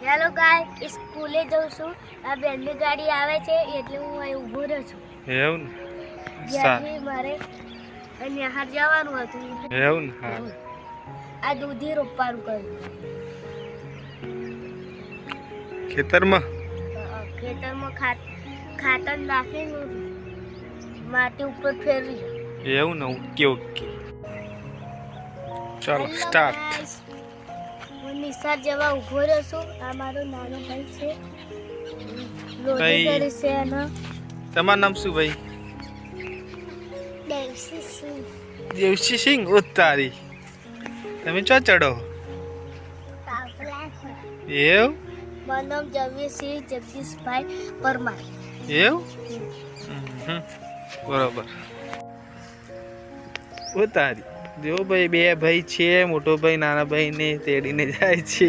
Hello ગાય સ્કૂલે જઉં છું આ બેનની ગાડી આવે છે એટલે હું અહીં ઊભો રહ્યો છું એવું ને જ્યાંથી મારે અને હાર જવાનું હતું એવું ને હા આ દૂધી રોપવાનું કર્યું ખેતરમાં ખેતરમાં ખાતર નાખીને માટી ઉપર ફેરવી એવું ને ઓકે ઓકે ચાલો સ્ટાર્ટ હું નિશાળ જવા ઊભો રહ્યો છું આ મારો નાનો ભાઈ છે લોડી ભાઈ. કરી છે અને તમારું નામ શું ભાઈ દેવસી સિંહ દેવસી સિંહ ઉતારી તમે ચો ચડો એવું મારું નામ જવીસિંહ જગદીશભાઈ પરમાર એવું બરોબર ઉતારી જો ભાઈ બે ભાઈ છે મોટો ભાઈ નાના ભાઈ ને તેડીને જાય છે